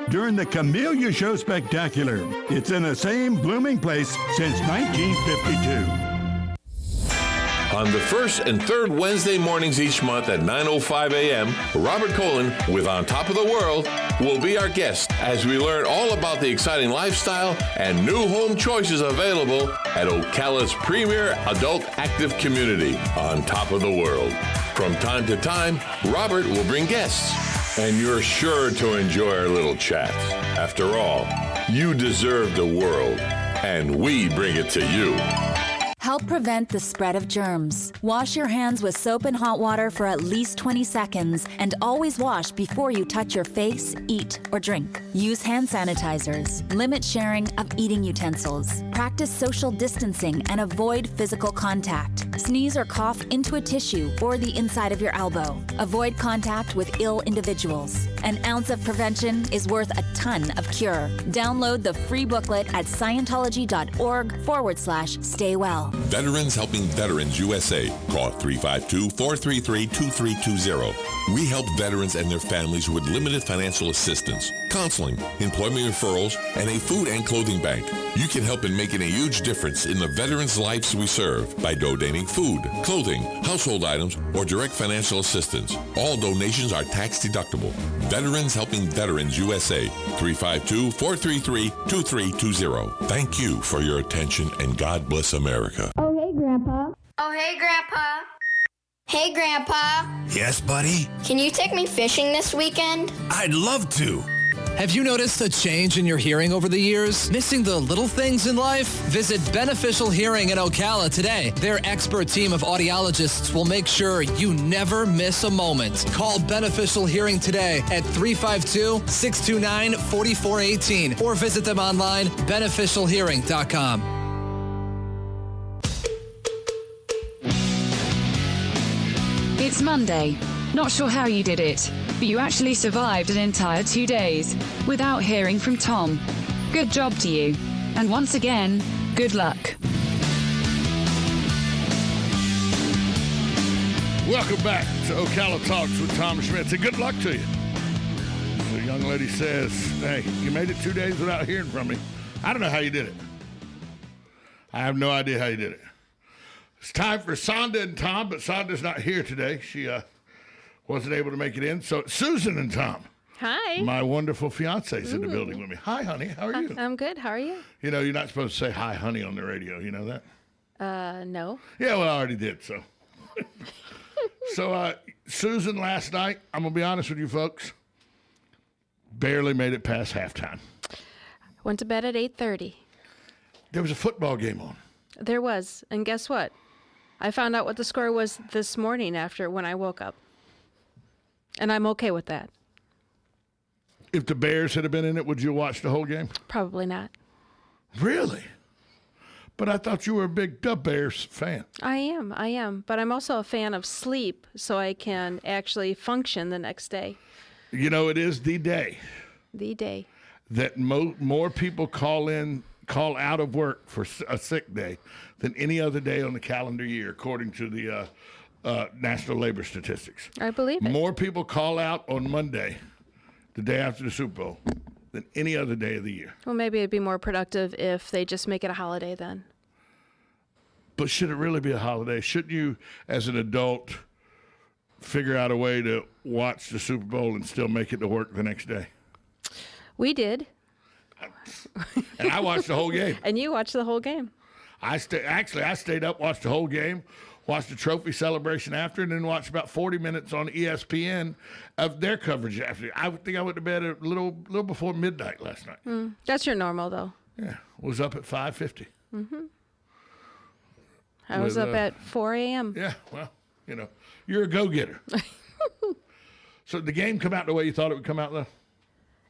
during the Camellia Show Spectacular. It's in the same blooming place since 1952. On the first and third Wednesday mornings each month at 9:05 a.m., Robert Colin with On Top of the World will be our guest as we learn all about the exciting lifestyle and new home choices available at Ocala's premier adult active community, On Top of the World. From time to time, Robert will bring guests, and you're sure to enjoy our little chats. After all, you deserve the world, and we bring it to you. Help prevent the spread of germs. Wash your hands with soap and hot water for at least 20 seconds and always wash before you touch your face, eat, or drink. Use hand sanitizers. Limit sharing of eating utensils. Practice social distancing and avoid physical contact. Sneeze or cough into a tissue or the inside of your elbow. Avoid contact with ill individuals. An ounce of prevention is worth a ton of cure. Download the free booklet at Scientology.org/stay well. Veterans Helping Veterans USA. Call 352-433-2320. We help veterans and their families with limited financial assistance, counseling, employment referrals, and a food and clothing bank. You can help in making a huge difference in the veterans' lives we serve by donating food, clothing, household items, or direct financial assistance. All donations are tax deductible. Veterans Helping Veterans USA. 352-433-2320. Thank you for your attention, and God bless America. Oh, hey, Grandpa. Oh, hey, Grandpa. Hey, Grandpa. Yes, buddy? Can you take me fishing this weekend? I'd love to. Have you noticed a change in your hearing over the years? Missing the little things in life? Visit Beneficial Hearing in Ocala today. Their expert team of audiologists will make sure you never miss a moment. Call Beneficial Hearing today at 352-629-4418 or visit them online, beneficialhearing.com. It's Monday. Not sure how you did it, but you actually survived an entire 2 days without hearing from Tom. Good job to you. And once again, good luck. Welcome back to Ocala Talks with Tom Schmitz, and good luck to you. The young lady says, hey, you made it 2 days without hearing from me. I don't know how you did it. I have no idea how you did it. It's time for Sonda and Tom, but Sonda's not here today. She wasn't able to make it in. So Susan and Tom. Hi. My wonderful fiance's in the building with me. Hi, honey. How are you? I'm good. How are you? You know, you're not supposed to say hi, honey, on the radio. You know that? No. Yeah, well, I already did, so. So, Susan, last night, I'm going to be honest with you folks, barely made it past halftime. Went to bed at 8:30. There was a football game on. There was. And guess what? I found out what the score was this morning when I woke up. And I'm okay with that. If the Bears had been in it, would you watch the whole game? Probably not. Really? But I thought you were a big Bears fan. I am. But I'm also a fan of sleep so I can actually function the next day. You know, it is the day. The day. That more people call out of work for a sick day than any other day on the calendar year, according to the National Labor Statistics. I believe it. More people call out on Monday, the day after the Super Bowl, than any other day of the year. Well, maybe it'd be more productive if they just make it a holiday then. But should it really be a holiday? Shouldn't you, as an adult, figure out a way to watch the Super Bowl and still make it to work the next day? We did. And I watched the whole game. And you watched the whole game. I stayed up, watched the whole game, watched the trophy celebration after, and then watched about 40 minutes on ESPN of their coverage after. I think I went to bed a little before midnight last night. That's your normal, though. Yeah, was up at 5:50. Mm-hmm. I was up at 4 a.m. Yeah, well, you know, you're a go-getter. So the game come out the way you thought it would come out, though?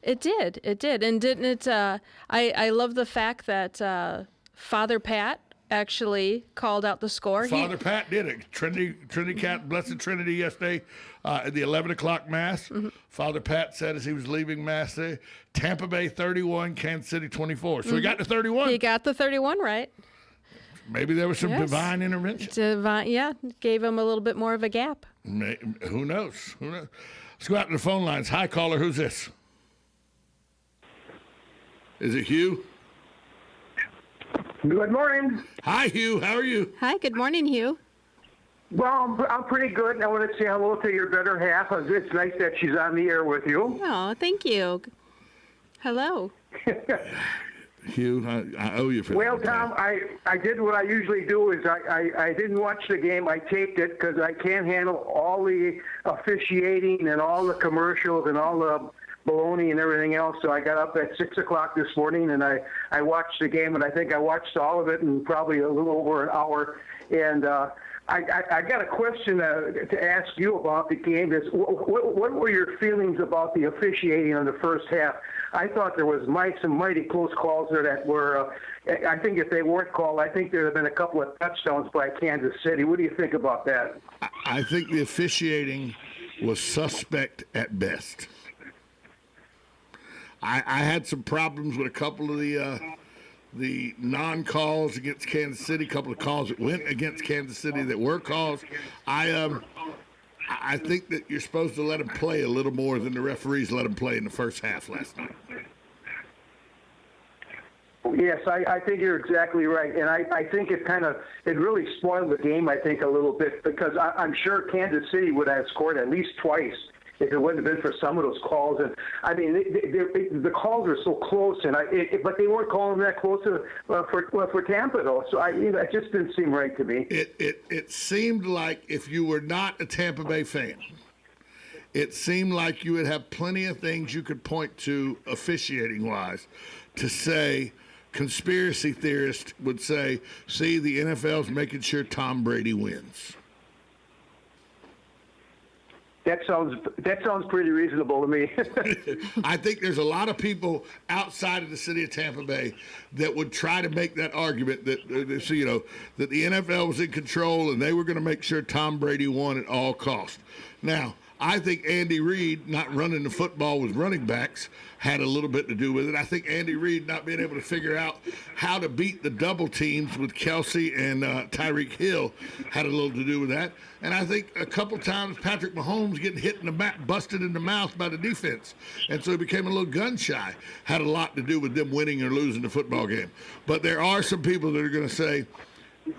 It did. And didn't it? I love the fact that Father Pat actually called out the score. Father Pat did it. Trinity Cat, Blessed Trinity yesterday at the 11 o'clock Mass. Mm-hmm. Father Pat said as he was leaving Mass there, Tampa Bay 31, Kansas City 24. So he got the 31. He got the 31 right. Maybe there was some divine intervention. Gave him a little bit more of a gap. Who knows? Let's go out to the phone lines. Hi, caller. Who's this? Is it Hugh? Good morning. Hi, Hugh. How are you? Hi, good morning, Hugh. Well, I'm pretty good. I want to say hello to your better half. It's nice that she's on the air with you. Oh, thank you. Hello. Hugh, I owe you for Well, that. Tom, I did what I usually do is I didn't watch the game. I taped it because I can't handle all the officiating and all the commercials and all the baloney and everything else. So I got up at 6 o'clock this morning and I watched the game, and I think I watched all of it in probably a little over an hour. And I got a question to ask you about the game. What were your feelings about the officiating in the first half? I thought there was some mighty close calls there that were, I think if they weren't called, I think there would have been a couple of touchdowns by Kansas City. What do you think about that? I think the officiating was suspect at best. I had some problems with a couple of the non-calls against Kansas City, a couple of calls that went against Kansas City that were calls. I think that you're supposed to let them play a little more than the referees let them play in the first half last night. Yes, I think you're exactly right. And I think it really spoiled the game, I think, a little bit, because I'm sure Kansas City would have scored at least twice if it wouldn't have been for some of those calls. And I mean, the calls are so close, but they weren't calling that close for Tampa, though. So it just didn't seem right to me. It seemed like if you were not a Tampa Bay fan, it seemed like you would have plenty of things you could point to officiating-wise to say. Conspiracy theorists would say, see, the NFL's making sure Tom Brady wins. That sounds pretty reasonable to me. I think there's a lot of people outside of the city of Tampa Bay that would try to make that argument that that the NFL was in control and they were going to make sure Tom Brady won at all costs. Now, I think Andy Reid not running the football with running backs had a little bit to do with it. I think Andy Reid not being able to figure out how to beat the double teams with Kelsey and Tyreek Hill had a little to do with that. And I think a couple times Patrick Mahomes getting hit in the back, busted in the mouth by the defense. And so he became a little gun shy. Had a lot to do with them winning or losing the football game. But there are some people that are going to say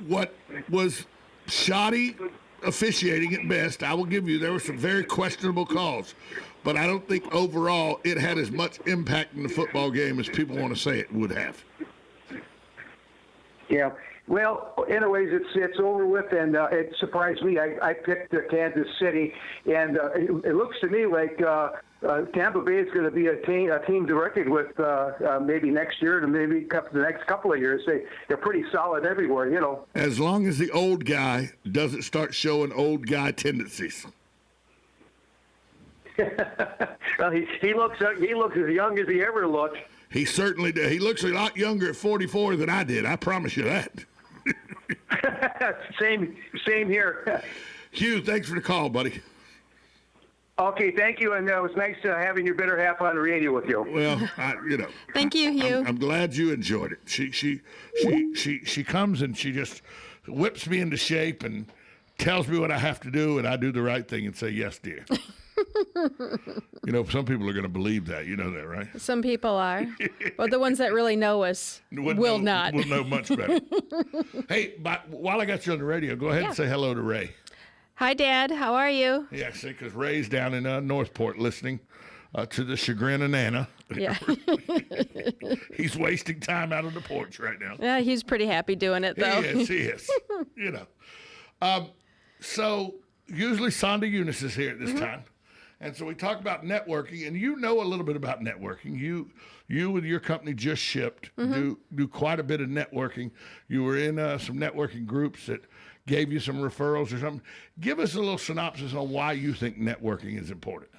what was shoddy officiating at best. I will give you, there were some very questionable calls, but I don't think overall it had as much impact in the football game as people want to say it would have. Yeah. Well, anyways, it's over with, and it surprised me. I picked Kansas City, and it looks to me like Tampa Bay is going to be a team to reckon with maybe next year and maybe the next couple of years. They're pretty solid everywhere, As long as the old guy doesn't start showing old guy tendencies. Well, he looks as young as he ever looked. He certainly did. He looks a lot younger at 44 than I did. I promise you that. Same here. Hugh, thanks for the call, buddy. Okay, thank you, and it was nice having your better half on the radio with you. Well, Thank you, Hugh. I'm glad you enjoyed it. She comes and she just whips me into shape and tells me what I have to do, and I do the right thing and say, yes, dear. Some people are going to believe that. You know that, right? Some people are. But the ones that really know us will not. Will know much better. Hey, while I got you on the radio, go ahead and say hello to Ray. Hi, Dad. How are you? Yeah, see, because Ray's down in Northport listening to the chagrin of Nana. Yeah. He's wasting time out on the porch right now. Yeah, he's pretty happy doing it, though. He is. So usually Sonda Eunice is here at this time. And so we talk about networking, and you know a little bit about networking. You with your company Just Shipped do quite a bit of networking. You were in some networking groups that gave you some referrals or something. Give us a little synopsis on why you think networking is important.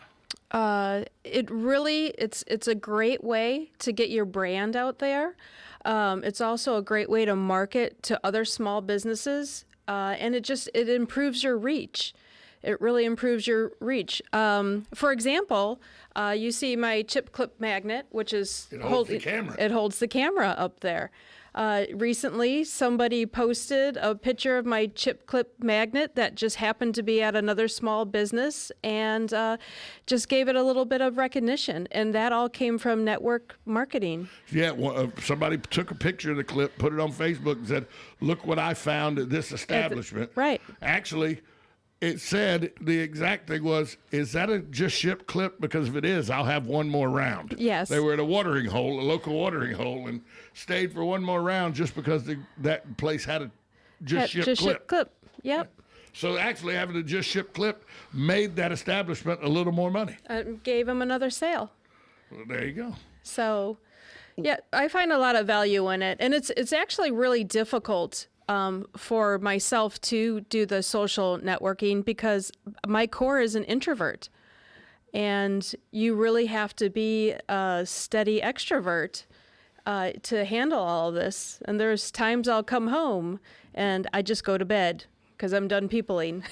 It's a great way to get your brand out there. It's also a great way to market to other small businesses, and it improves your reach. It really improves your reach. For example, you see my chip clip magnet, which is It holds the camera. It holds the camera up there. Recently, somebody posted a picture of my chip clip magnet that just happened to be at another small business and just gave it a little bit of recognition. And that all came from network marketing. Yeah, somebody took a picture of the clip, put it on Facebook, and said, "Look what I found at this establishment." Right. Actually, it said the exact thing was, "Is that a just shipped clip? Because if it is, I'll have one more round." Yes. They were at a local watering hole, and stayed for one more round just because that place had a just shipped clip. Yep. So actually having a just shipped clip made that establishment a little more money. Gave them another sale. Well, there you go. So, yeah, I find a lot of value in it, and it's actually really difficult for myself to do the social networking because my core is an introvert, and you really have to be a steady extrovert to handle all of this. And there's times I'll come home and I just go to bed because I'm done peopling.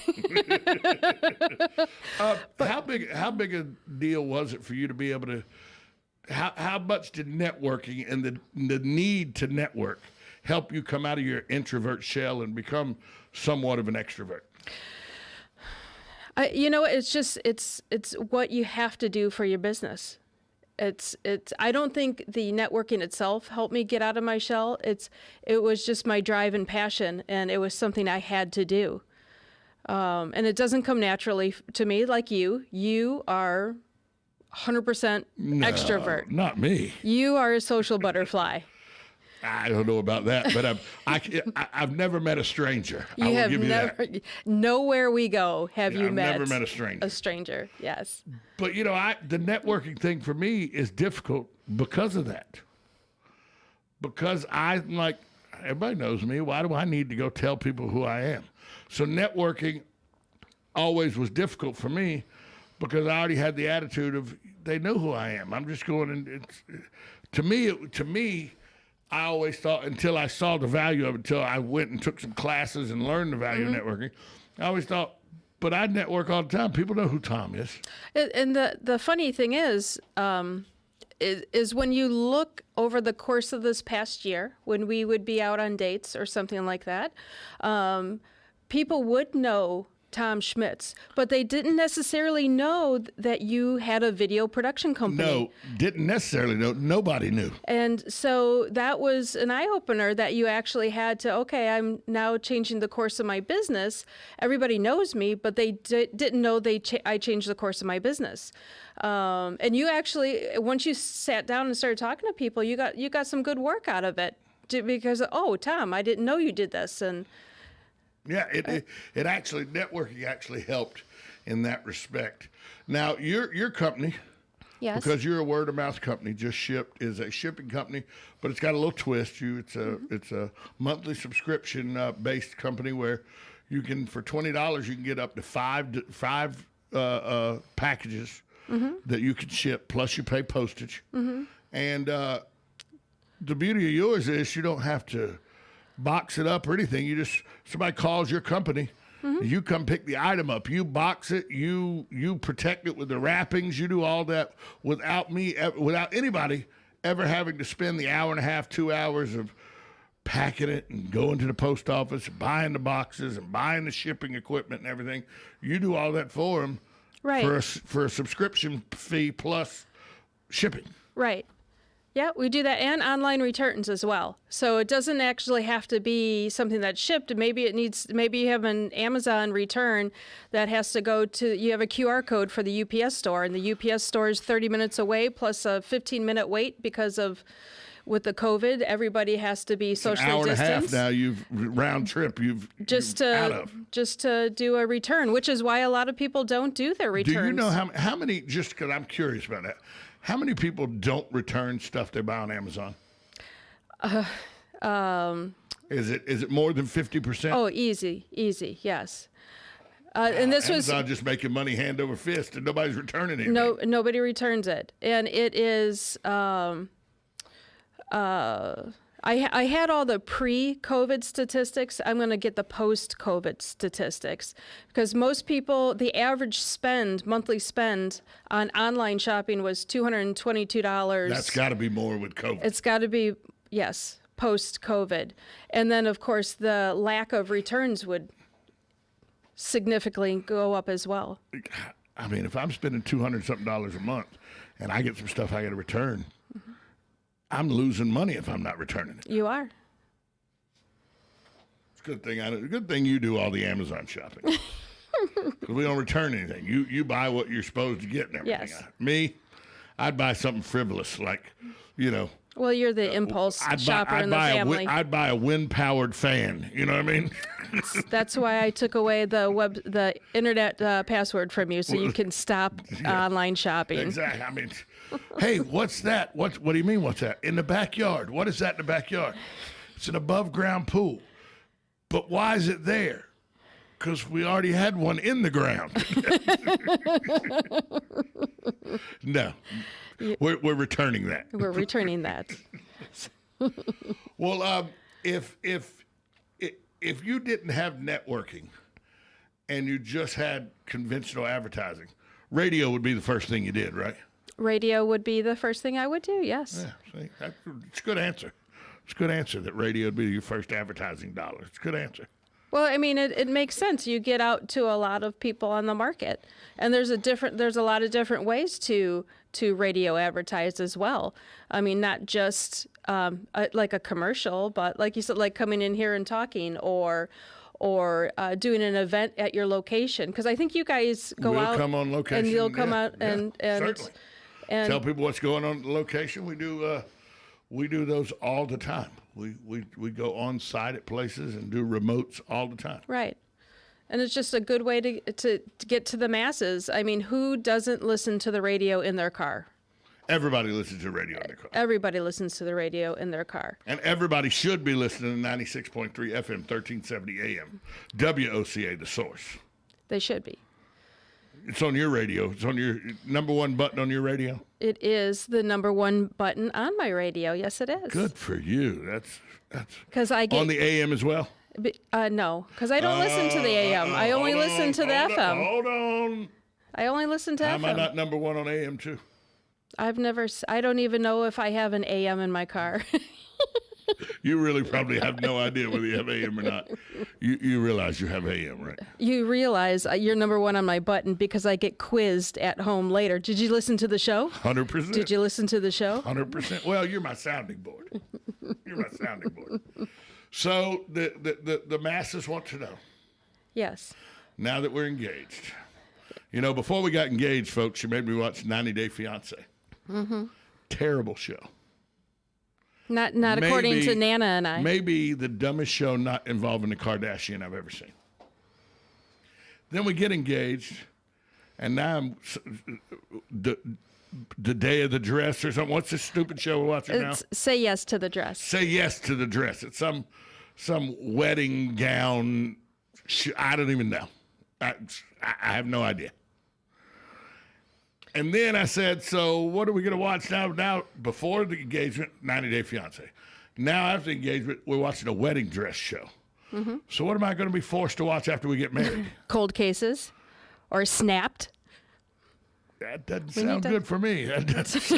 How big a deal was it for you to be able to? How much did networking and the need to network help you come out of your introvert shell and become somewhat of an extrovert? It's what you have to do for your business. I don't think the networking itself helped me get out of my shell. It was just my drive and passion, and it was something I had to do. And it doesn't come naturally to me like you. You are 100% extrovert. Not me. You are a social butterfly. I don't know about that, but I've never met a stranger. I will give you that. Nowhere we go have you I've met never met a stranger. A stranger, yes. But the networking thing for me is difficult because of that. Because I'm like, everybody knows me. Why do I need to go tell people who I am? So networking always was difficult for me because I already had the attitude of they know who I am. I'm just going and to me. I always thought, until I saw the value of it, until I went and took some classes and learned the value of networking, I always thought, but I network all the time. People know who Tom is. And the funny thing is when you look over the course of this past year, when we would be out on dates or something like that, people would know Tom Schmitz, but they didn't necessarily know that you had a video production company. No, didn't necessarily know. Nobody knew. And so that was an eye-opener that you actually had to, okay, I'm now changing the course of my business. Everybody knows me, but they didn't know I changed the course of my business. And you actually, once you sat down and started talking to people, you got some good work out of it because, oh, Tom, I didn't know you did this. And yeah, it actually, networking actually helped in that respect. Now, your company, yes, because you're a word of mouth company, Just Shipped is a shipping company, but it's got a little twist. It's a monthly subscription based company where you can, for $20, you can get up to five packages that you can ship, plus you pay postage. And the beauty of yours is you don't have to box it up or anything. Somebody calls your company, you come pick the item up, you box it, you protect it with the wrappings, you do all that without anybody ever having to spend the hour and a half, 2 hours of packing it and going to the post office, buying the boxes and buying the shipping equipment and everything. You do all that for them, right, for a subscription fee plus shipping. Right. Yeah, we do that, and online returns as well. So it doesn't actually have to be something that's shipped. Maybe you have an Amazon return that has to go to, you have a QR code for the UPS store, and the UPS store is 30 minutes away plus a 15-minute wait because of, with the COVID, everybody has to be socially distanced. An hour and a half now, you've round trip, just to do a return, which is why a lot of people don't do their returns. Do you know how many, just because I'm curious about that, how many people don't return stuff they buy on Amazon? Is it more than 50%? Oh, easy, yes. And this Amazon just making money hand over fist, and nobody's returning anything. No, nobody returns it, and it is. I had all the pre-COVID statistics. I'm going to get the post-COVID statistics because most people, the average monthly spend on online shopping was $222. That's got to be more with COVID. It's got to be, yes, post-COVID. And then, of course, the lack of returns would significantly go up as well. I mean, if I'm spending $200-something a month and I get some stuff I got to return, I'm losing money if I'm not returning it. You are. It's a good thing. Good thing you do all the Amazon shopping. Because we don't return anything. You buy what you're supposed to get and everything. Yes. Me, I'd buy something frivolous like, Well, you're the impulse shopper in the family. I'd buy a wind-powered fan. You know what I mean? That's why I took away the internet password from you, so you can stop online shopping. Exactly. I mean, hey, what's that? What do you mean? What's that? In the backyard. What is that in the backyard? It's an above-ground pool. But why is it there? Because we already had one in the ground. No, we're returning that. We're returning that. Well, if you didn't have networking and you just had conventional advertising, radio would be the first thing you did, right? Radio would be the first thing I would do, yes. Yeah, see, it's a good answer. It's a good answer that radio would be your first advertising dollar. It's a good answer. Well, I mean, it makes sense. You get out to a lot of people on the market, and there's a lot of different ways to radio advertise as well. I mean, not just like a commercial, but like you said, like coming in here and talking, or doing an event at your location. Because I think you guys go out. We'll come on location. And you'll come out and certainly. And tell people what's going on at the location. We do those all the time. We go on site at places and do remotes all the time. Right. And it's just a good way to get to the masses. I mean, who doesn't listen to the radio in their car? Everybody listens to radio in their car. Everybody listens to the radio in their car. And everybody should be listening to 96.3 FM, 1370 AM, WOCA, the source. They should be. It's on your radio. It's on your number one button on your radio. It is the number one button on my radio. Yes, it is. Good for you. That's because I get on the AM as well. No, because I don't listen to the AM. I only listen to the FM. Hold on. I only listen to FM. Am I not number one on AM too? I don't even know if I have an AM in my car. You really probably have no idea whether you have AM or not. You realize you have AM, right? You realize you're number one on my button because I get quizzed at home later. Did you listen to the show? 100%. Did you listen to the show? 100%. Well, you're my sounding board. You're my sounding board. So the masses want to know. Yes. Now that we're engaged. Before we got engaged, folks, you made me watch 90 Day Fiancé. Mm-hmm. Terrible show. Not according to Nana and I. Maybe the dumbest show not involving the Kardashian I've ever seen. Then we get engaged, and now I'm the day of the dress or something. What's this stupid show we're watching now? Say Yes to the Dress. Say Yes to the Dress. It's some wedding gown. I don't even know. I have no idea. And then I said, so what are we going to watch now? Now, before the engagement, 90 Day Fiancé. Now, after the engagement, we're watching a wedding dress show. Mm-hmm. So what am I going to be forced to watch after we get married? Cold Cases or Snapped. That doesn't sound good for me. That does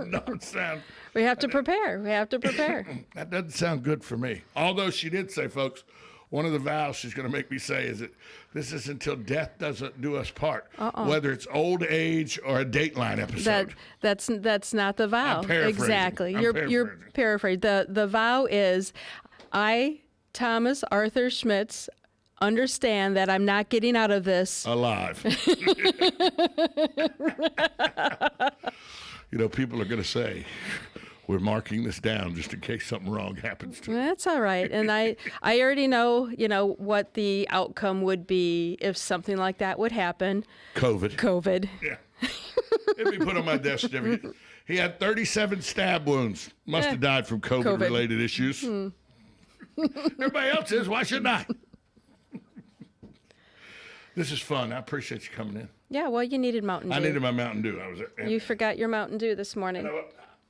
not sound... We have to prepare. That doesn't sound good for me. Although she did say, folks, one of the vows she's going to make me say is that this is until death doesn't do us part, whether it's old age or a Dateline episode. That's not the vow. I'm paraphrasing. Exactly. You're paraphrasing. The vow is, I, Thomas Arthur Schmitz, understand that I'm not getting out of this alive. People are going to say, we're marking this down just in case something wrong happens to me. That's all right. And I already know, what the outcome would be if something like that would happen. COVID. Yeah. It'd be put on my death certificate. He had 37 stab wounds. Must have died from COVID-related issues. Everybody else is. Why shouldn't I? This is fun. I appreciate you coming in. Yeah, well, you needed Mountain Dew. I needed my Mountain Dew. You forgot your Mountain Dew this morning.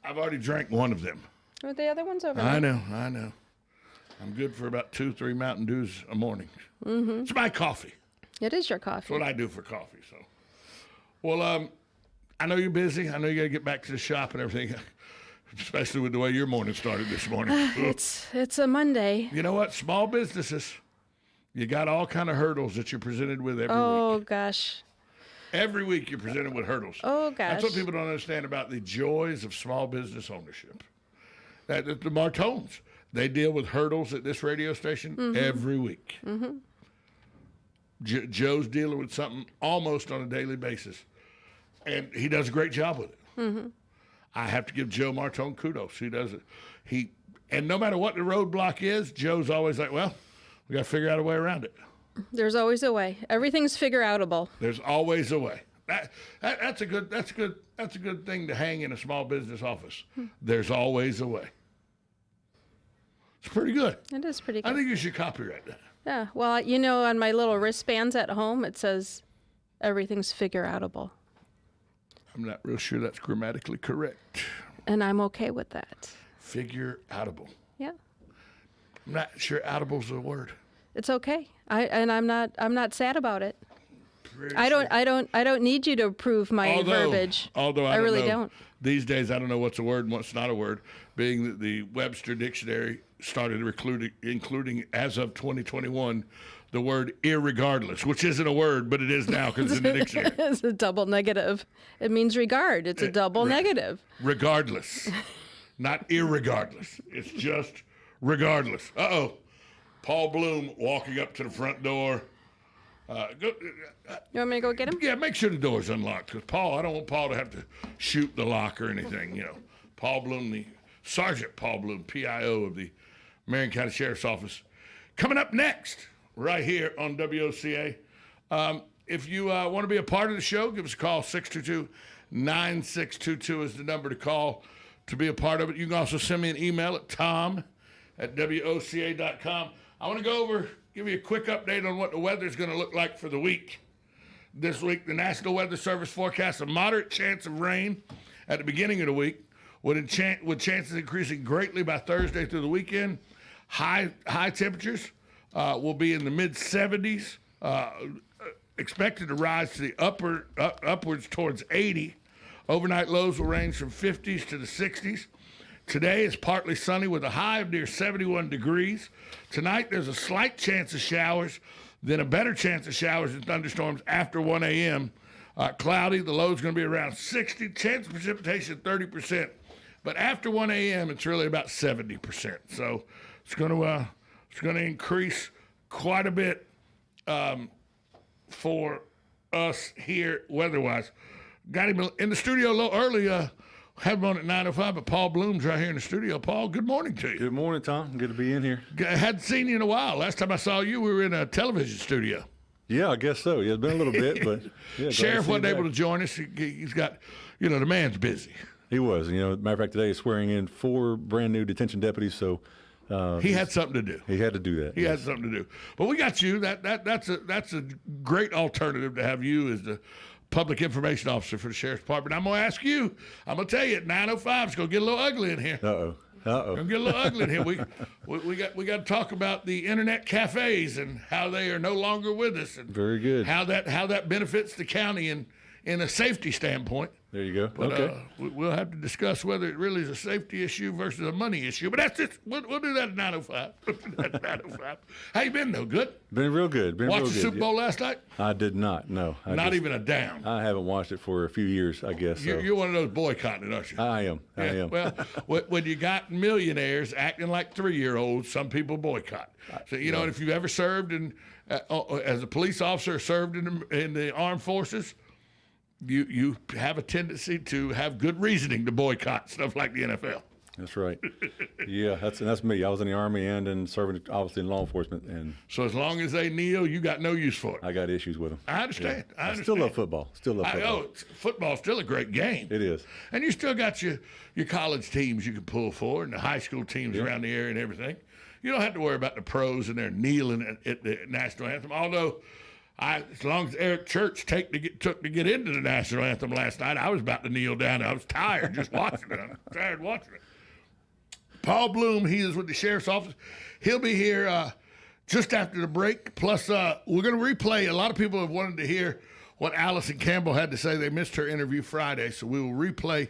I've already drank one of them. With the other ones over there. I know. I'm good for about 2-3 Mountain Dews a morning. Mm-hmm. It's my coffee. It is your coffee. That's what I do for coffee. So, well, I know you're busy. I know you got to get back to the shop and everything, especially with the way your morning started this morning. It's a Monday. You know what? Small businesses, you got all kind of hurdles that you're presented with every week. Oh, gosh. Every week you're presented with hurdles. Oh, gosh. That's what people don't understand about the joys of small business ownership. The Martones, they deal with hurdles at this radio station every week. Mm-hmm. Joe's dealing with something almost on a daily basis, and he does a great job with it. Mm-hmm. I have to give Joe Martone kudos. He does it. And no matter what the roadblock is, Joe's always like, well, we got to figure out a way around it. There's always a way. Everything's figure-outable. There's always a way. That's a good thing to hang in a small business office. There's always a way. It's pretty good. It is pretty good. I think you should copyright that. Yeah. Well, on my little wristbands at home, it says everything's figure-outable. I'm not real sure that's grammatically correct. And I'm okay with that. Figure-outable. Yeah. I'm not sure outable's a word. It's okay. I'm not sad about it. I don't need you to approve my verbiage. Although I really don't. These days, I don't know what's a word and what's not a word, being that the Webster Dictionary started including as of 2021, the word irregardless, which isn't a word, but it is now because it's in the dictionary. It's a double negative. It means regard. It's a double negative. Regardless. Not irregardless. It's just regardless. Uh-oh. Paul Bloom walking up to the front door. You want me to go get him? Yeah, make sure the door's unlocked. Because I don't want Paul to have to shoot the lock or anything. Paul Bloom, Sergeant Paul Bloom, PIO of the Marion County Sheriff's Office. Coming up next, right here on WOCA. If you want to be a part of the show, give us a call. 622-9622 is the number to call to be a part of it. You can also send me an email at tom@WOCA.com. I want to give you a quick update on what the weather's going to look like for the week. This week, the National Weather Service forecasts a moderate chance of rain at the beginning of the week, with chances increasing greatly by Thursday through the weekend. High temperatures will be in the mid-70s, expected to rise to the upwards towards 80. Overnight lows will range from 50s to the 60s. Today is partly sunny with a high of near 71 degrees. Tonight there's a slight chance of showers, then a better chance of showers and thunderstorms after 1 a.m. Cloudy, the low is going to be around 60. Chance of precipitation 30%. But after 1 a.m., it's really about 70%. So it's going to increase quite a bit for us here weather-wise. Got him in the studio a little early. Had him on at 9:05, but Paul Bloom's right here in the studio. Paul, good morning to you. Good morning, Tom. Good to be in here. Hadn't seen you in a while. Last time I saw you, we were in a television studio. Yeah, I guess so. Yeah, it's been a little bit, but yeah. Sheriff wasn't able to join us. He's got, the man's busy. He was. Matter of fact, today he's swearing in 4 brand new detention deputies. So he had something to do. He had to do that. He had something to do. But we got you. That's a great alternative to have you as the public information officer for the Sheriff's Department. I'm going to ask you. I'm going to tell you at 9:05 it's going to get a little ugly in here. Uh-oh. Going to get a little ugly in here. We got to talk about the internet cafes and how they are no longer with us. And very good. How that benefits the county in a safety standpoint. There you go. But, okay. We'll have to discuss whether it really is a safety issue versus a money issue. But that's just we'll do that at 9:05. How you been though? Good. Been real good. Watched the Super Bowl last night? I did not. No. Not even a down. I haven't watched it for a few years, I guess. You're one of those boycotting it, aren't you? I am. Yeah. I am. Well, when you got millionaires acting like 3-year-olds, some people boycott. So and if you've ever served as a police officer, or served in the armed forces. You have a tendency to have good reasoning to boycott stuff like the NFL. That's right. Yeah, that's me. I was in the Army and serving, obviously, in law enforcement. And so as long as they kneel, you got no use for it. I got issues with them. I understand. Yeah. I still love football. Football's still a great game. It is. And you still got your college teams you can pull for and the high school teams around the area and everything. You don't have to worry about the pros and they're kneeling at the national anthem, although as long as Eric Church took to get into the national anthem last night, I was about to kneel down. I was tired just watching it. I'm tired watching it. Paul Bloom, he is with the Sheriff's Office. He'll be here just after the break. Plus, we're going to replay. A lot of people have wanted to hear what Allison Campbell had to say. They missed her interview Friday, so we will replay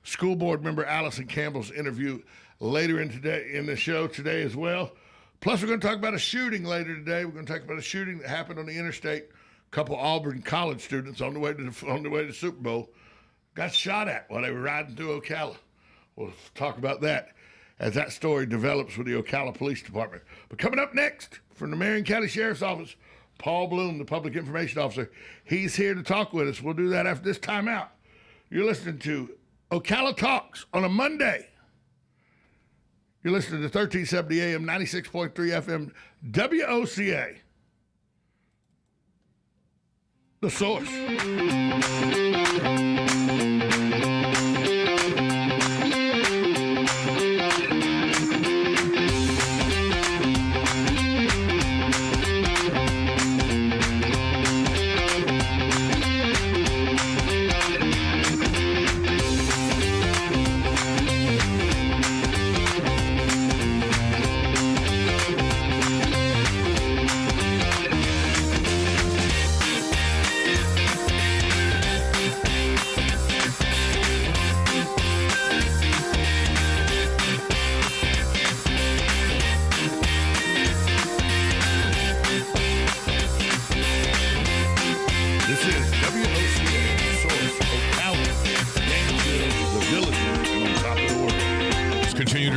school board member Allison Campbell's interview later in the show today as well. Plus, we're going to talk about a shooting later today. We're going to talk about a shooting that happened on the interstate. A couple Auburn college students on the way to the Super Bowl got shot at while they were riding through Ocala. We'll talk about that as that story develops with the Ocala Police Department. But coming up next, from the Marion County Sheriff's Office, Paul Bloom, the Public Information Officer. He's here to talk with us. We'll do that after this timeout. You're listening to Ocala Talks on a Monday. You're listening to 1370 AM, 96.3 FM, WOCA. The Source.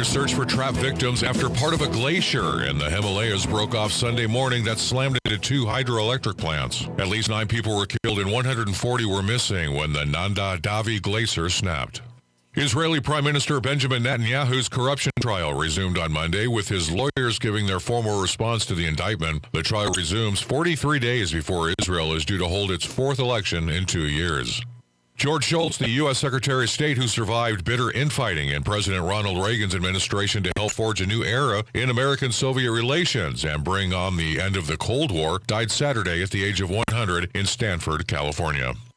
Search for trapped victims after part of a glacier in the Himalayas broke off Sunday morning that slammed into 2 hydroelectric plants. At least 9 people were killed and 140 were missing when the Nanda Devi glacier snapped. Israeli Prime Minister Benjamin Netanyahu's corruption trial resumed on Monday, with his lawyers giving their formal response to the indictment. The trial resumes 43 days before Israel is due to hold its 4th election in 2 years. George Shultz, the U.S. Secretary of State who survived bitter infighting in President Ronald Reagan's administration to help forge a new era in American-Soviet relations and bring on the end of the Cold War, died Saturday at the age of 100 in Stanford, California.